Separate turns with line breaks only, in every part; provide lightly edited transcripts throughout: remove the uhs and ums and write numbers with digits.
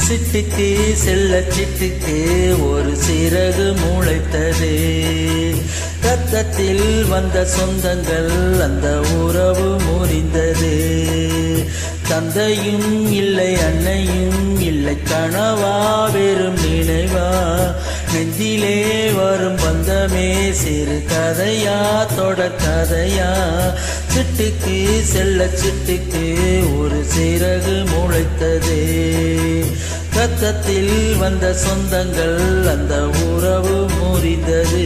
சிட்டுக்கு செல்ல சிட்டுக்கு ஒரு சிறகு முளைத்தது. ரத்தத்தில் வந்த சொந்தங்கள் அந்த உறவு முறிந்தது. தந்தையும் இல்லை அன்னையும் இல்லை கனவா வெறும் நினைவா, நெஞ்சிலே வரும் பந்தமே சிறு கதையா தொடர் கதையா. சிட்டுக்கு செல்ல சிட்டுக்கு ஒரு சிறகு முளைத்தது. ரத்தத்தில் வந்த சொந்தங்கள் அந்த உறவு முறிந்தது.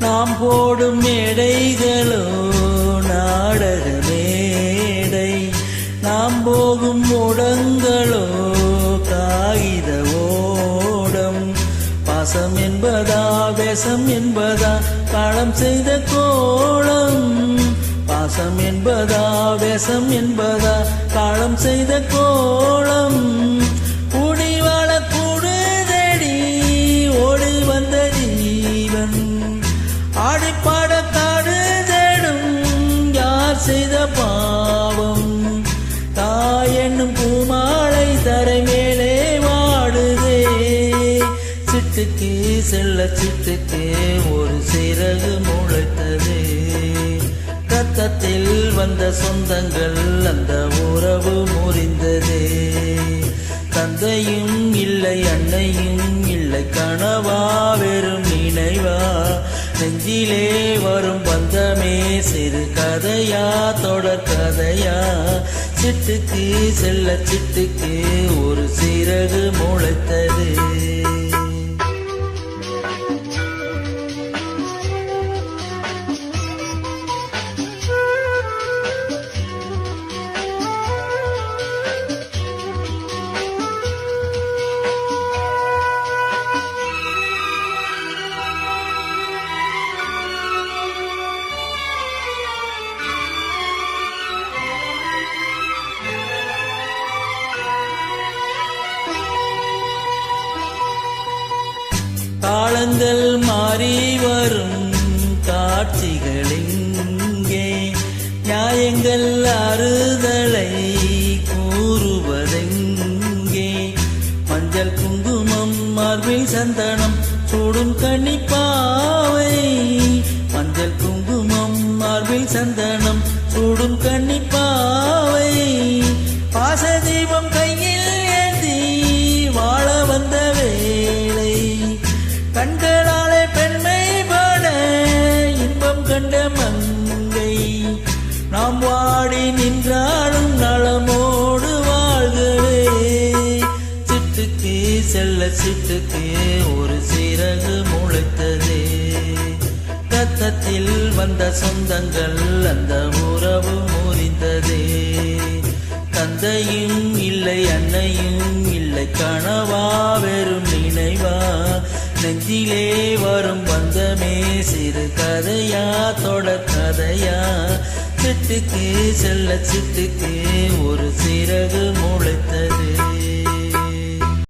நாம் போடும் மேடைகளோ நாடக மேடை, நாம் போகும் ஓடங்களோ காகித ஓடம். பாசம் என்பதா வேஷம் என்பதா காலம் செய்த கோலம், பாசம் என்பதா வேஷம் என்பதா காலம் செய்த கோலம். கூடி வாழ கூடு தேடி ஓடி வந்த ஜீவன், ஆடிப்பாட காடு தேடும் யார் செய்த பாவம். தாய் என்னும் பூமாலை தரை மேலே வாடுதே. சிட்டுக்கு செல்ல சிட்டுக்கு ஒரு சிறகு முளைத்தது. ரத்தத்தில் வந்த சொந்தங்கள் அந்த உறவு முறிந்தது. தந்தையும் இல்லை அன்னையும் இல்லை கனவா வெறும் நினைவா, நெஞ்சிலே வரும் பந்தமே சிறு கதையா தொடர் கதையா. சிட்டுக்கு செல்ல சிட்டுக்கு ஒரு சிறகு முளைத்தது. காலங்கள் மாறி வரும் காட்சிகளிங்கே, நியாயங்கள் அறுதலை கூறுவதெங்கே. மஞ்சள் குங்குமம் மார்பில் சந்தனம் சூடும் கன்னிப்பாவை, மஞ்சள் குங்குமம் மார்பில் சந்தனம் சூடும் கன்னிப்பாவை. பாசதீபம் கையில் ஏந்தி வாழ வந்த வேளை, கண்களாலே பெண்மை பாட இன்பம் கண்ட மங்கை. நாம் வாடி நின்றாலும் நலமோடு வாழ்கவே. சிட்டுக்கு செல்ல சிட்டுக்கு ஒரு சிறகு முளைத்தது. ரத்தத்தில் வந்த சொந்தங்கள் அந்த உறவு முறிந்தது. தந்தையும் இல்லை அன்னையும் இல்லை கனவா வெறும் நினைவா, நெஞ்சிலே வரும் பந்தமே சிறு கதையா தொடர் கதையா. சிட்டுக்கு செல்ல சிட்டுக்கு ஒரு சிறகு முளைத்தது.